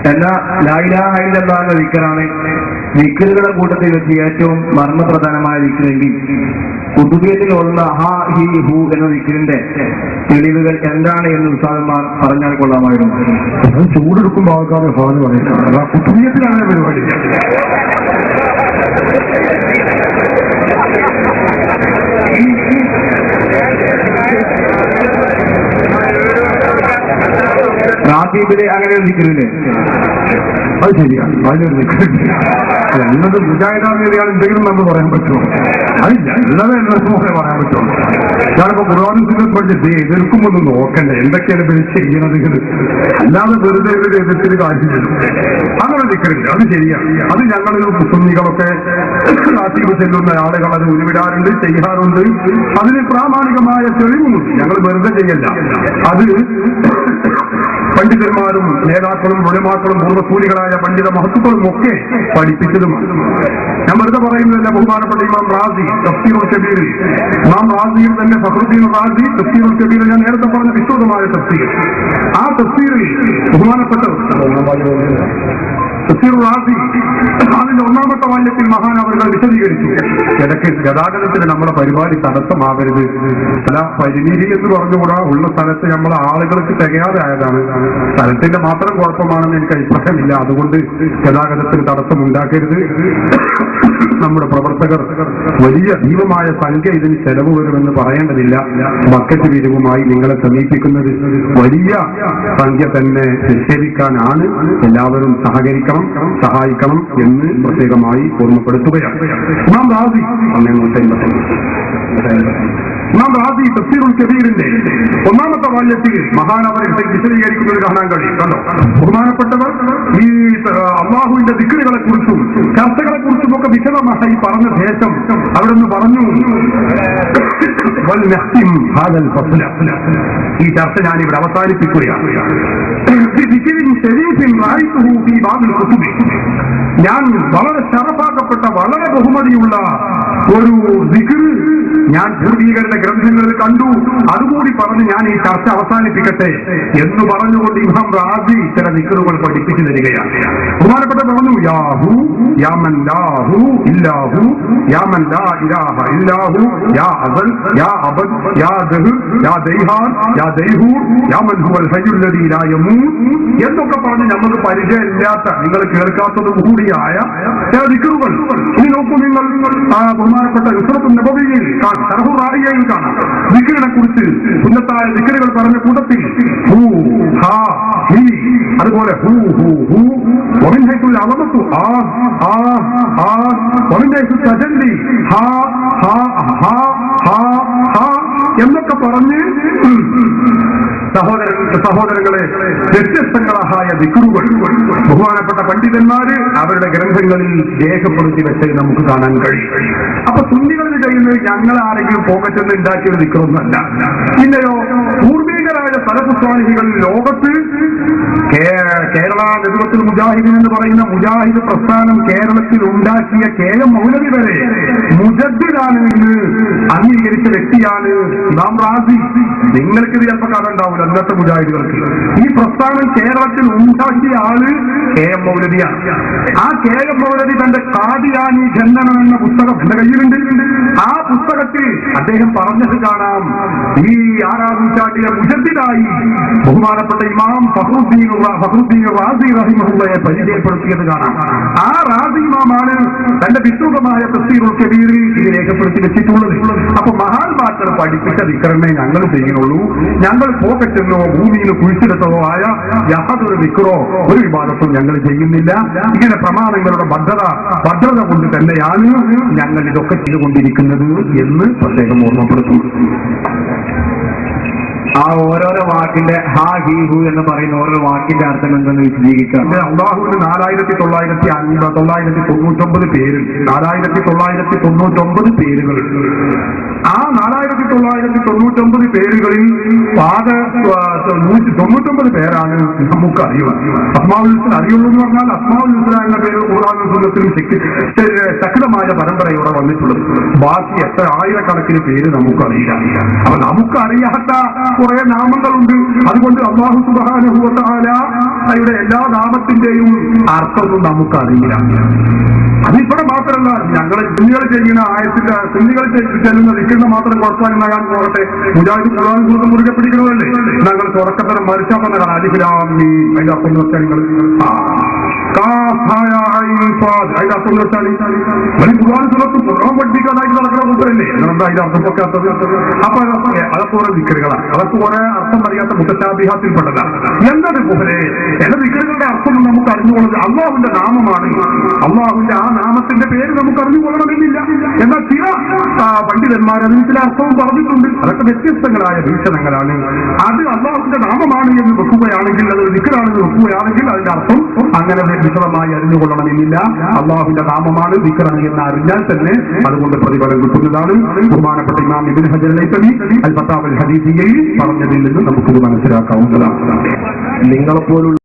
എല്ലാ ലാ ഇലാഹ ഇല്ലല്ലാഹ് എന്ന ദിക്റാണ് ദിക്റുകളുടെ കൂട്ടത്തിൽ വെച്ച് ഏറ്റവും മർമ്മപ്രധാനമായ ദിക്റെങ്കിൽ കുതുബിയത്തിലുള്ള ഹാ ഹി ഹു എന്ന ദിക്റിന്റെ തെളിവുകൾ എന്താണ് എന്ന് ഉസ്താദന്മാർ പറഞ്ഞാൽ കൊള്ളാമായിരുന്നു. ചൂടെടുക്കുമ്പോൾ ആൾക്കാരെ ഭാഗം പറയുന്നത് കുതുബിയത്തിലാണ് പരിപാടി. റാത്തീബിലെ അങ്ങനെ ഒരു ദിക്റില്ലേ? അത് ശരിയാണ്, അതിനൊരു ദിക്റുണ്ട്. എന്നത് മുജാഹിദാണ് എന്തെങ്കിലും നമ്മൾ പറയാൻ പറ്റുമോ? അതില്ല, ഉള്ളത് എന്നൊക്കെ പറയാൻ പറ്റുമോ? ഞാനിപ്പോ ഖുർആനും സുന്നത്തും പഠിച്ചിട്ട് എതിർക്കുമ്പോൾ ഒന്ന് നോക്കണ്ടേ എന്തൊക്കെയാണ് ഇവർ ചെയ്യണത്, അല്ലാതെ വെറുതെ ഇവർ എതിർത്തിന് കാര്യമില്ല. അങ്ങനെ ദിക്റുണ്ട്, അത് ശരിയാണ്. അത് ഞങ്ങളിൽ മുസ്ലിങ്ങളൊക്കെ റാത്തീബ് ചെല്ലുന്ന ആളുകൾ അത് ഉരുവിടാറുണ്ട്, ചെയ്യാറുണ്ട്. അതിന് പ്രാമാണികമായ തെളിവുമുണ്ട്. ഞങ്ങൾ വെറുതെ ചെയ്യല്ല. അത് പണ്ഡിതന്മാരും നേതാക്കളും ഉലമാക്കളും പൂർവ്വസൂരികളായ പണ്ഡിത മഹത്തുക്കളും ഒക്കെ പഠിപ്പിച്ചതുമാണ്. ഞാൻ വെറുതെ പറയുന്നതല്ല. ബഹുമാനപ്പെട്ട ഇമാം റാസി തഫ്സീറുൽ കബീർ, ഇമാം റാസിയിൽ തന്നെ ഫഖ്റുദ്ദീൻ റാസി തഫ്സീറുൽ കബീർ, ഞാൻ നേരത്തെ പറഞ്ഞ വിശദമായ തഫ്സീർ, ആ തഫ്സീറിൽ ബഹുമാനപ്പെട്ട അതിന്റെ ഒന്നാമത്തെ വാല്യത്തിൽ മഹാൻ അവർ വിശദീകരിച്ചു. ഇടയ്ക്ക് ഗതാഗതത്തിന് നമ്മുടെ പരിപാടി തടസ്സമാകരുത്. ചില പരിമിതി എന്ന് പറഞ്ഞുകൂടാ, ഉള്ള സ്ഥലത്ത് നമ്മളെ ആളുകൾക്ക് തികയാതെ ആയതാണ്. സ്ഥലത്തിന്റെ മാത്രം കുഴപ്പമാണെന്ന് എനിക്ക് അഭിപ്രായമില്ല. അതുകൊണ്ട് ഗതാഗതത്തിന് തടസ്സമുണ്ടാക്കരുത്. നമ്മുടെ പ്രവർത്തകർ വലിയ ഭീമമായ സംഖ്യ ഇതിന് ചെലവ് വരുമെന്ന് പറയേണ്ടതില്ല. ബക്കറ്റ് പിരിവുമായി നിങ്ങളെ സമീപിക്കുന്നത് വലിയ സംഖ്യ തന്നെ നിക്ഷേപിക്കാനാണ്. എല്ലാവരും സഹായിക്കണം എന്ന് പ്രത്യേകമായി ഓർമ്മപ്പെടുത്തുകയാണ്. ഇമാം റാസി തഫ്സീറുൽ കബീറിന്റെ ഒന്നാമത്തെ വാല്യത്തിൽ മഹാനവരെ വിശദീകരിക്കുന്നത് കാണാൻ കഴിയും. കണ്ടോ, ബഹുമാനപ്പെട്ടവർ ഈ അള്ളാഹുവിന്റെ ദിക്റുകളെ കുറിച്ചും ചർച്ചകളെ കുറിച്ചും ഒക്കെ വിശദമായി പറഞ്ഞ ശേഷം അവിടെ നിന്ന് പറഞ്ഞു, ഈ ചർച്ച ഞാനിവിടെ അവസാനിപ്പിക്കുകയാണ്. ഞാൻ വളരെ ശറഫാക്കപ്പെട്ട വളരെ ബഹുമതിയുള്ള ഒരു ദിക്ർ ഞാൻ പൂർവീകരുടെ ഗ്രന്ഥങ്ങളിൽ കണ്ടു. അതുകൂടി പറഞ്ഞ് ഞാൻ ഈ ചർച്ച അവസാനിപ്പിക്കട്ടെ എന്ന് പറഞ്ഞുകൊണ്ട് ഇമാം റാസി ചില ദിക്റുകൾ പഠിപ്പിച്ചു തരികയാണ്. ബഹുമാനപ്പെട്ട പറഞ്ഞു, യാഹു യാമൻ ലാഹു ഇല്ലാഹു യാമൻ ലാ ഇലാഹ ഇല്ലാഹു യാ അസൽ യാ അബദ് യാ ദഹ് യാ ദൈഹാൻ യാ ദൈഹൂർ യാമൻ ഹുവൽ ഹയ്യുൽ ലദീ ലാ യമൂത് എന്നൊക്കെ പറഞ്ഞ് നമുക്ക് പരിചയമില്ലാത്ത, നിങ്ങൾ കേൾക്കാത്തത് കൂടിയായ ദിക്റുകൾ. ഇനി നോക്കൂ, നിങ്ങൾ ബഹുമാനപ്പെട്ട നുസ്റത്തുൻ നബവിയിൽ ശർഹുർ റായിയയിൽ കാണാം ദിക്റിനെ കുറിച്ച് സുന്നത്തായ ദിക്റുകൾ പറഞ്ഞ കൂട്ടത്തിൽ ഹൂ ഹാ ഹി, അതുപോലെ ഹൂ ഹൂ ഹൂ, വമിൻ ഹൈസുൽ അളമത്തു ആ ആ ആ, വമിൻ ഹൈസുൽ തജല്ലി ഹാ ഹാ ഹാ ഹാ ഹാ എന്നൊക്കെ പറഞ്ഞ് സഹോദരങ്ങളെ വ്യത്യസ്തങ്ങളായ ദിക്റുകൾ ബഹുമാനപ്പെട്ട പണ്ഡിതന്മാര് അവരുടെ ഗ്രന്ഥങ്ങളിൽ രേഖപ്പെടുത്തി വെച്ചത് നമുക്ക് കാണാൻ കഴിയും. അപ്പൊ സുന്നികളിൽ ചെയ്യുന്നത് ഞങ്ങൾ ആരെങ്കിലും പോക്കറ്റെന്ന് ഉണ്ടാക്കിയൊരു ദിക്റൊന്നല്ല. പിന്നെയോ പൂർവീകരായ സലഫ് സ്വാലിഹികൾ ലോകത്ത് കേരള നെതുവത്തുൽ മുജാഹിദീൻ എന്ന് പറയുന്ന മുജാഹിദ് പ്രസ്ഥാനം കേരളത്തിൽ ഉണ്ടാക്കിയ KM മൗലവി വരെ മുജദ്ദിദാണ് എന്ന് അംഗീകരിച്ച വ്യക്തിയാണ് ഇമാം റാസി. നിങ്ങൾക്ക് ഇത് ചിലപ്പോൾ കഥ ഉണ്ടാവില്ല. അന്നത്തെ മുജാഹിദുകൾക്ക് ഈ പ്രസ്ഥാനം കേരളത്തിൽ ഉണ്ടാക്കിയ ആള് KM മൗലവിയാണ്. ആ KM മൗലവി തന്റെ ഖാദിയാനി ഖണ്ഡനം എന്ന പുസ്തകം എന്റെ കയ്യിലുണ്ട്. ആ പുസ്തകത്തിൽ അദ്ദേഹം പറഞ്ഞത് കാണാം, ഈ 6-ാം നൂറ്റാണ്ടിലെ മുജദ്ദിദായി ബഹുമാനപ്പെട്ട ഇമാം ഫഖ്റുദ്ദീൻ റാസി റഹിമഹുള്ളയെ പരിചയപ്പെടുത്തിയത് കാണാം. ആ റാസി ഇമാമാണ് തന്റെ വിസ്തൃതമായ തഫ്സീറുൽ കബീറിൽ ഇത് രേഖപ്പെടുത്തി വെച്ചിട്ടുള്ളത്. അപ്പൊ മഹാന്മാക്കൾ പഠിപ്പിച്ച ദിക്റന്നെ ഞങ്ങൾ ചെയ്യുന്നുള്ളൂ. ഞങ്ങൾ പോക്കറ്റെന്നോ ഭൂമിയിൽ കുഴിച്ചെടുത്തതോ ആയ യാതൊരു ദിക്റോ ഒരു വിവാദത്തും ഞങ്ങൾ ചെയ്യുന്നില്ല. ഇങ്ങനെ പ്രമാണങ്ങളുടെ ഭദ്രത കൊണ്ട് തന്നെയാണ് ഞങ്ങൾ ഇതൊക്കെ ചെയ്തുകൊണ്ടിരിക്കുന്നത് എന്ന് പ്രത്യേകം ഓർമ്മപ്പെടുത്തുന്നു. ആ ഓരോരോ വാക്കിന്റെ ഹാ ഹി ഹു എന്ന് പറയുന്ന ഓരോ വാക്കിന്റെ അർത്ഥം എന്തെന്ന് വിശദീകരിക്കാം. അള്ളാഹുവിന് 4999 പേര്, 4999 പേരുകൾ. ആ 4999 പേരുകളിൽ 199 പേരാണ് നമുക്ക് അറിയുക. അസ്മാഉൽ ഹുസ്ന അറിയുള്ളൂ എന്ന് പറഞ്ഞാൽ അസ്മാഉൽ ഹുസ്ന എന്ന പേര് ഖുർആനും സുന്നത്തിലും ശക്തമായ പരമ്പരയോടെ വന്നിട്ടുള്ളത്. ബാക്കി എത്ര ആയിരക്കണക്കിന് പേര് നമുക്കറിയില്ല. അപ്പൊ നമുക്കറിയാത്ത കുറെ നാമങ്ങളുണ്ട്. അതുകൊണ്ട് അല്ലാഹു സുബ്ഹാനഹു വ തആലയുടെ എല്ലാ നാമത്തിന്റെയും അർത്ഥമൊന്നും നമുക്കറിയില്ല. അതിവിടെ മാത്രമല്ല, ഞങ്ങളെ സുന്നികൾ ചെയ്യുന്ന ആയത്തിന്റെ സുന്നികൾ ചെല്ലുന്ന ദിക്റിന് മാത്രം കുറച്ചാലും ഞാൻ പോകട്ടെ. മുജാഹിദ് ഖുർആൻ സുന്നത്ത് മുറുകെ പിടിക്കണമല്ലേ? ഞങ്ങൾ തുടക്കത്തരം മരിച്ചാൽ പറഞ്ഞതാണ് അലിഫ്ലാമീം. അതിന്റെ അർത്ഥം എന്ന് വെച്ചാൽ നിങ്ങൾ അതിന്റെ അർത്ഥം എന്ന് വെച്ചാൽ ഖുർആൻ സുന്നത്ത് ഖുർആൻ പഠിപ്പിക്കാനായിട്ട് നടക്കുന്ന കൂട്ടരല്ലേ? എന്താ അതിന്റെ അർത്ഥം പൊക്കാത്തത്? അപ്പൊ അതൊക്കെ ഓരോ ദിക്റുകളാണ്. അതൊക്കെ കുറെ അർത്ഥം അറിയാത്ത മുത്തശാബിഹാത്തിൽപ്പെട്ടതാണ്. എന്നത് പോലെ ചില ദിക്റുകളുടെ അർത്ഥം നമുക്ക് അറിഞ്ഞുകൊള്ളുന്നത് അള്ളാഹുവിന്റെ നാമമാണ്. അള്ളാഹുവിന്റെ ആ നാമത്തിന്റെ പേര് നമുക്ക് അറിഞ്ഞുകൊള്ളണമെന്നില്ല. എന്നാൽ ചില പണ്ഡിതന്മാർ അതിന് ചില അർത്ഥവും പറഞ്ഞിട്ടുണ്ട്. അതൊക്കെ വ്യത്യസ്തങ്ങളായ വീക്ഷണങ്ങളാണ്. അത് അള്ളാഹുവിന്റെ നാമമാണ് എന്ന് വെക്കുകയാണെങ്കിൽ, അതൊരു ദിക്റാണെന്ന് വെക്കുകയാണെങ്കിൽ അതിന്റെ അർത്ഥം അങ്ങനെ വിശദമായി അറിഞ്ഞുകൊള്ളണമെന്നില്ല. അള്ളാഹുവിന്റെ നാമമാണ് ദിക്റാണ് എന്ന് അറിഞ്ഞാൽ തന്നെ അതുകൊണ്ട് പ്രതിഫലം കിട്ടുന്നതാണ്. ബഹുമാനപ്പെട്ട ഇമാം ഇബ്നു ഹജർ അൽ ഫതാവ അൽ ഹദീസിയയിൽ പറഞ്ഞതിൽ നിന്ന് നമുക്കിത് മനസ്സിലാക്കാവുന്നതാണ്. നിങ്ങളെപ്പോലുള്ള